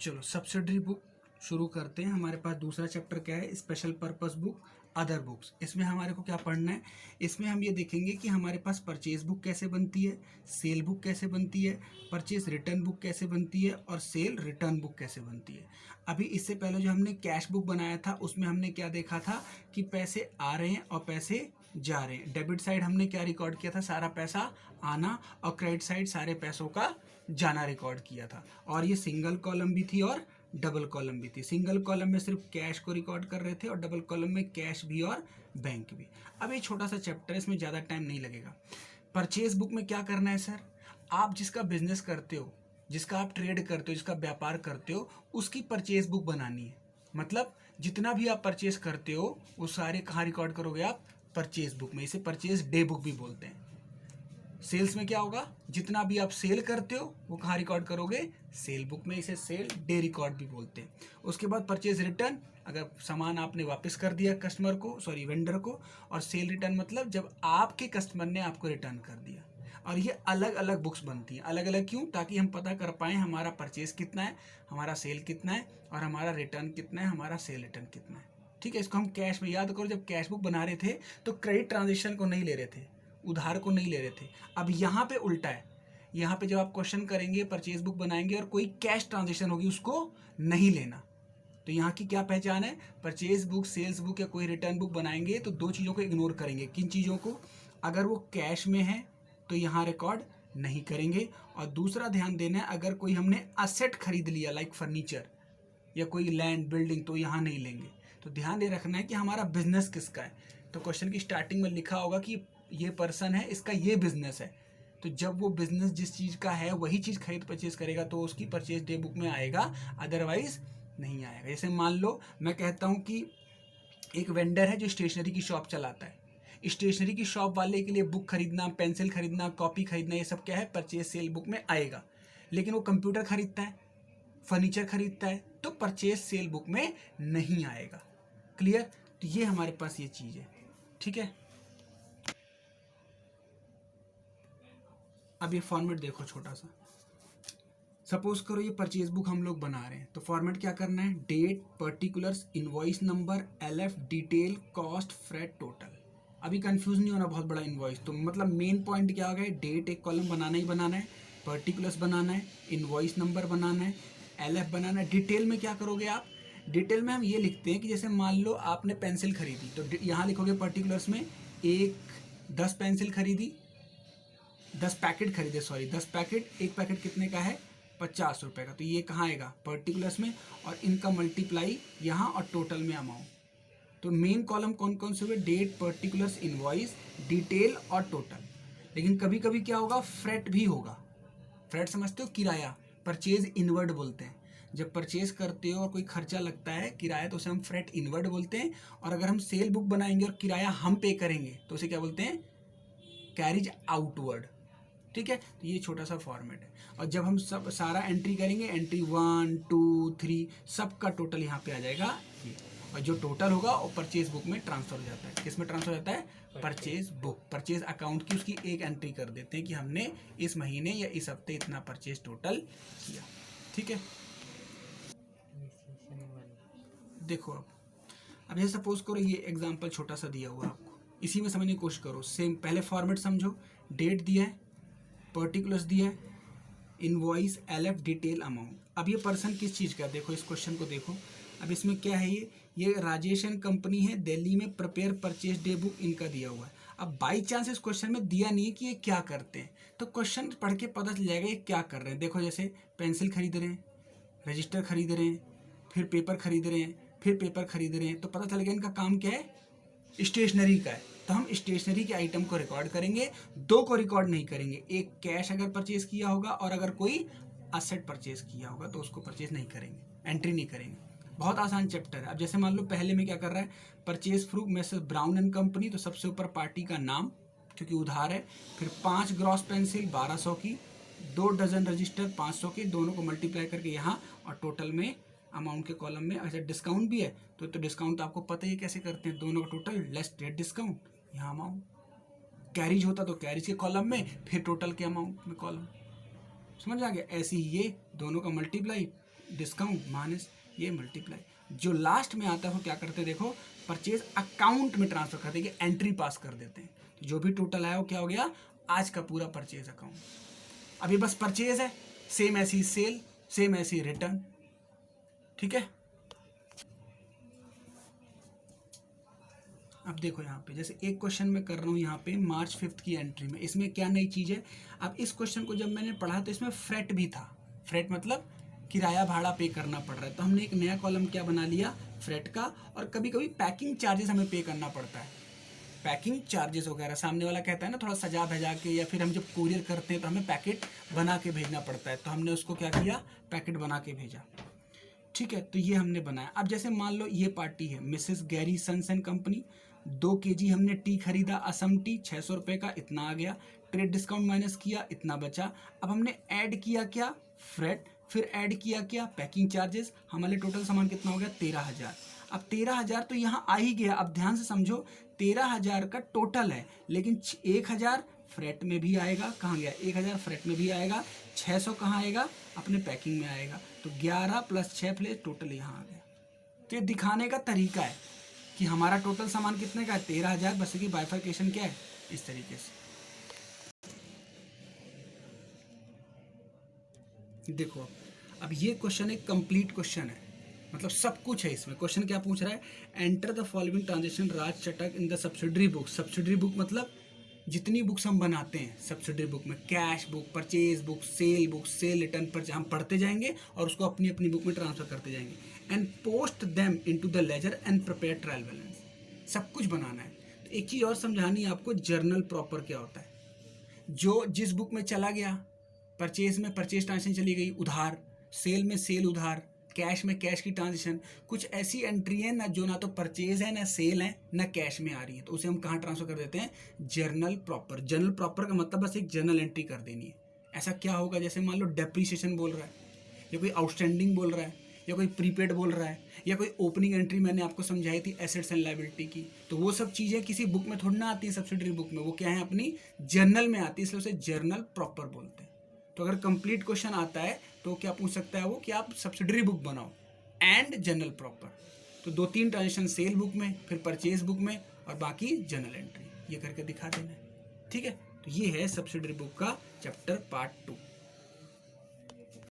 चलो subsidiary book शुरू करते हैं। हमारे पास दूसरा चैप्टर क्या है, special purpose book other books. इसमें हमारे को क्या पढ़ना है, इसमें हम ये देखेंगे कि हमारे पास परचेज बुक कैसे बनती है, सेल बुक कैसे बनती है, परचेज रिटर्न बुक कैसे बनती है और सेल रिटर्न बुक कैसे बनती है। अभी इससे पहले जो हमने कैश बुक बनाया था उसमें हमने क्या देखा था कि पैसे आ रहे हैं और पैसे जा रहे हैं। डेबिट साइड हमने क्या रिकॉर्ड किया था, सारा पैसा आना, और क्रेडिट साइड सारे पैसों का जाना रिकॉर्ड किया था। और ये सिंगल कॉलम भी थी और डबल कॉलम भी थी। सिंगल कॉलम में सिर्फ कैश को रिकॉर्ड कर रहे थे और डबल कॉलम में कैश भी और बैंक भी। अब ये छोटा सा चैप्टर है, इसमें ज़्यादा टाइम नहीं लगेगा। परचेज बुक में क्या करना है सर, आप जिसका बिजनेस करते हो, जिसका आप ट्रेड करते हो, जिसका व्यापार करते हो, उसकी परचेज बुक बनानी है। मतलब जितना भी आप परचेज करते हो वो सारे कहाँ रिकॉर्ड करोगे आप, परचेज बुक में। इसे परचेज डे बुक भी बोलते हैं। सेल्स में क्या होगा, जितना भी आप सेल करते हो वो कहाँ रिकॉर्ड करोगे, सेल बुक में। इसे सेल डे रिकॉर्ड भी बोलते हैं। उसके बाद परचेज रिटर्न, अगर सामान आपने वापस कर दिया कस्टमर को, सॉरी वेंडर को। और सेल रिटर्न मतलब जब आपके कस्टमर ने आपको रिटर्न कर दिया। और ये अलग अलग बुक्स बनती हैं। अलग अलग क्यों, ताकि हम पता कर पाएँ हमारा परचेज कितना है, हमारा सेल कितना है और हमारा रिटर्न कितना है, हमारा सेल रिटर्न कितना है। ठीक है, इसको हम कैश में, याद करो जब कैश बुक बना रहे थे तो क्रेडिट ट्रांजेक्शन को नहीं ले रहे थे, उधार को नहीं ले रहे थे। अब यहाँ पे उल्टा है, यहाँ पे जब आप क्वेश्चन करेंगे, परचेज बुक बनाएंगे और कोई कैश ट्रांजेक्शन होगी उसको नहीं लेना। तो यहाँ की क्या पहचान है, परचेज बुक, सेल्स बुक या कोई रिटर्न बुक बनाएंगे तो दो चीज़ों को इग्नोर करेंगे। किन चीज़ों को, अगर वो कैश में है तो यहाँ रिकॉर्ड नहीं करेंगे। और दूसरा ध्यान देना है, अगर कोई हमने असेट खरीद लिया लाइक फर्नीचर या कोई लैंड बिल्डिंग तो यहाँ नहीं लेंगे। तो ध्यान ये रखना है कि हमारा बिजनेस किसका है। तो क्वेश्चन की स्टार्टिंग में लिखा होगा कि ये पर्सन है, इसका ये बिजनेस है। तो जब वो बिजनेस जिस चीज़ का है वही चीज़ खरीद परचेज करेगा तो उसकी परचेज डे बुक में आएगा, अदरवाइज नहीं आएगा। जैसे मान लो मैं कहता हूँ कि एक वेंडर है जो स्टेशनरी की शॉप चलाता है। स्टेशनरी की शॉप वाले के लिए बुक खरीदना, पेंसिल खरीदना, कॉपी खरीदना, ये सब क्या है, परचेज सेल बुक में आएगा। लेकिन वो कंप्यूटर खरीदता है, फर्नीचर खरीदता है, तो परचेज सेल बुक में नहीं आएगा। क्लियर, तो ये हमारे पास ये चीज़ है। ठीक है, अब ये फॉर्मेट देखो छोटा सा। सपोज करो ये परचेज बुक हम लोग बना रहे हैं, तो फॉर्मेट क्या करना है, date, particulars, invoice number, LF, detail, cost, freight, total. अभी कंफ्यूज नहीं होना, बहुत बड़ा इनवॉइस। तो मतलब मेन पॉइंट क्या हो गया, डेट एक कॉलम बनाना ही बनाना है, पर्टिकुलर्स बनाना है, इनवॉइस नंबर बनाना है, एलएफ बनाना है। डिटेल में क्या करोगे आप, डिटेल में हम ये लिखते हैं कि जैसे मान लो आपने पेंसिल खरीदी तो यहाँ लिखोगे पर्टिकुलर्स में 10 पेंसिल खरीदी, 10 पैकेट खरीदे, सॉरी 10 पैकेट, एक पैकेट कितने का है, 50 रुपये का। तो ये कहाँ आएगा, पर्टिकुलर्स में, और इनका मल्टीप्लाई यहाँ और टोटल में अमाउंट। तो मेन कॉलम कौन कौन से हुए, डेट, पर्टिकुलर्स, इनवॉइस, डिटेल और टोटल। लेकिन कभी कभी क्या होगा, फ्रेट भी होगा। फ्रेट समझते हो, किराया, परचेज इनवर्ड बोलते हैं। जब परचेज करते हो और कोई खर्चा लगता है किराया तो उसे हम फ्रेट इनवर्ड बोलते हैं। और अगर हम सेल बुक बनाएंगे और किराया हम पे करेंगे तो उसे क्या बोलते हैं, कैरिज आउटवर्ड। ठीक है, तो ये छोटा सा फॉर्मेट है। और जब हम सब सारा एंट्री करेंगे, एंट्री 1 2 3 सबका टोटल यहाँ पे आ जाएगा ये। और जो टोटल होगा वो परचेज बुक में ट्रांसफर हो जाता है। किस में ट्रांसफर हो जाता है, परचेज बुक, परचेज अकाउंट की उसकी एक एंट्री कर देते हैं कि हमने इस महीने या इस हफ्ते इतना परचेज टोटल किया। ठीक है, देखो अब ये सपोज करो ये एग्जाम्पल छोटा सा दिया हुआ आपको, इसी में समझने की कोशिश करो। सेम पहले फॉर्मेट समझो, डेट दिया है, पर्टिकुलर्स दिया है, इनवॉइस, एलएफ, डिटेल, अमाउंट। अब ये पर्सन किस चीज़ का, देखो इस क्वेश्चन को देखो। अब इसमें क्या है, ये राजेश एंड कंपनी है, दिल्ली में, प्रिपेयर परचेज डे बुक इनका दिया हुआ है। अब बाई चांस इस क्वेश्चन में दिया नहीं है कि ये क्या करते हैं, तो क्वेश्चन पढ़ के पता चल जाएगा ये क्या कर रहे हैं। देखो जैसे पेंसिल खरीद रहे हैं, रजिस्टर खरीद रहे हैं, फिर पेपर खरीद रहे हैं, फिर पेपर खरीद रहे हैं, तो पता चल गया इनका काम क्या है, स्टेशनरी का है। तो हम स्टेशनरी के आइटम को रिकॉर्ड करेंगे, दो को रिकॉर्ड नहीं करेंगे। एक कैश अगर परचेज किया होगा और अगर कोई असेट परचेज किया होगा तो उसको परचेज नहीं करेंगे, एंट्री नहीं करेंगे। बहुत आसान चैप्टर है। अब जैसे मान लो पहले में क्या कर रहा है, purchase fruit message brown and company, तो सबसे ऊपर पार्टी का नाम क्योंकि उधार है, फिर 5 ग्रॉस पेंसिल 1200 की, 2 डजन रजिस्टर 500 की, दोनों को मल्टीप्लाई करके यहाँ, और टोटल में अमाउंट के कॉलम में। अच्छा डिस्काउंट भी है तो डिस्काउंट तो आपको पता ही कैसे करते हैं, दोनों का टोटल लेस डेट डिस्काउंट, यहाँ अमाउंट। कैरिज होता तो कैरिज के कॉलम में, फिर टोटल के अमाउंट में कॉलम। समझ आ गया, ऐसे ही ये दोनों का मल्टीप्लाई डिस्काउंट माइनस ये मल्टीप्लाई। जो लास्ट में आता है वो क्या करते हैं, देखो परचेज अकाउंट में ट्रांसफर करते हैं कि एंट्री पास कर देते हैं। तो जो भी टोटल आया वो क्या हो गया, आज का पूरा परचेज अकाउंट। अभी बस परचेज है, सेम ऐसी सेल, सेम ऐसी रिटर्न, ठीक है। अब देखो यहाँ पे जैसे एक क्वेश्चन मैं कर रहा हूँ यहाँ पे मार्च 5 की एंट्री में, इसमें क्या नई चीज़ है। अब इस क्वेश्चन को जब मैंने पढ़ा तो इसमें फ्रेट भी था। फ्रेट मतलब किराया भाड़ा पे करना पड़ रहा है, तो हमने एक नया कॉलम क्या बना लिया, फ्रेट का। और कभी कभी पैकिंग चार्जेस हमें पे करना पड़ता है, पैकिंग चार्जेस वगैरह। सामने वाला कहता है ना थोड़ा सजा भजा के, या फिर हम जब कुरियर करते हैं तो हमें पैकेट बना के भेजना पड़ता है, तो हमने उसको क्या किया, पैकेट बना के भेजा, ठीक है। तो ये हमने बनाया। अब जैसे मान लो ये पार्टी है Mrs Gary sons and company, 2 kg हमने टी खरीदा, असम टी 600 रुपये का, इतना आ गया। ट्रेड डिस्काउंट माइनस किया, इतना बचा। अब हमने ऐड किया क्या, फ्रेट, फिर ऐड किया क्या, पैकिंग चार्जेस। हमारे टोटल सामान कितना हो गया, 13,000। अब 13,000 तो यहाँ आ ही गया। अब ध्यान से समझो, 13,000 का टोटल है, लेकिन 1,000 फ्रेट में भी आएगा। कहाँ गया, 1,000 फ्रेट में भी आएगा, 600 कहाँ आएगा, अपने पैकिंग में आएगा। तो 11 + 6 प्लेस टोटल यहाँ आ गया। तो ये दिखाने का तरीका है कि हमारा टोटल सामान कितने का है, 13,000, बस की बाइफर्केशन क्या है, इस तरीके से। देखो अब ये क्वेश्चन एक कंप्लीट क्वेश्चन है, मतलब सब कुछ है इसमें। क्वेश्चन क्या पूछ रहा है, एंटर द फॉलोइंग ट्रांजेक्शन राज चटक in the subsidiary book. Subsidiary book मतलब जितनी बुक्स हम बनाते हैं सब्सिडरी बुक में, cash book, purchase book, cell return पर हम पढ़ते जाएंगे और उसको अपनी अपनी बुक में ट्रांसफर करते जाएंगे। And post them into the ledger and prepare trial balance. सब कुछ बनाना है। तो एक चीज़ और समझानी है आपको, जर्नल प्रॉपर क्या होता है। जो जिस बुक में चला गया, परचेज में परचेज ट्रांजेक्शन चली गई उधार, सेल में सेल उधार, कैश में कैश की ट्रांजेक्शन, कुछ ऐसी एंट्री है ना जो ना तो परचेज है, ना सेल है, ना कैश में आ रही है, तो उसे हम कहाँ ट्रांसफर कर देते हैं, जर्नल प्रॉपर। जर्नल प्रॉपर का मतलब बस एक जर्नल एंट्री कर देनी है। ऐसा क्या होगा, जैसे मान लो डेप्रीशिएशन बोल रहा है, या कोई आउटस्टैंडिंग बोल रहा है, या कोई प्रीपेड बोल रहा है, या कोई ओपनिंग एंट्री मैंने आपको समझाई थी एसेट्स एंड लायबिलिटी की, तो वो सब चीज़ें किसी बुक में थोड़ी ना आती है, सब्सिडरी बुक में। वो क्या है, अपनी जर्नल में आती है, इसलिए उसे जर्नल प्रॉपर बोलते हैं। तो अगर कंप्लीट क्वेश्चन आता है तो क्या पूछ सकता है वो कि आप सब्सिडरी बुक बनाओ एंड जर्नल प्रॉपर। तो 2-3 ट्रांजेक्शन सेल बुक में, फिर परचेज बुक में, और बाकी जर्नल एंट्री, ये करके दिखा देना है, ठीक है। तो ये है सब्सिडरी बुक का चैप्टर पार्ट 2।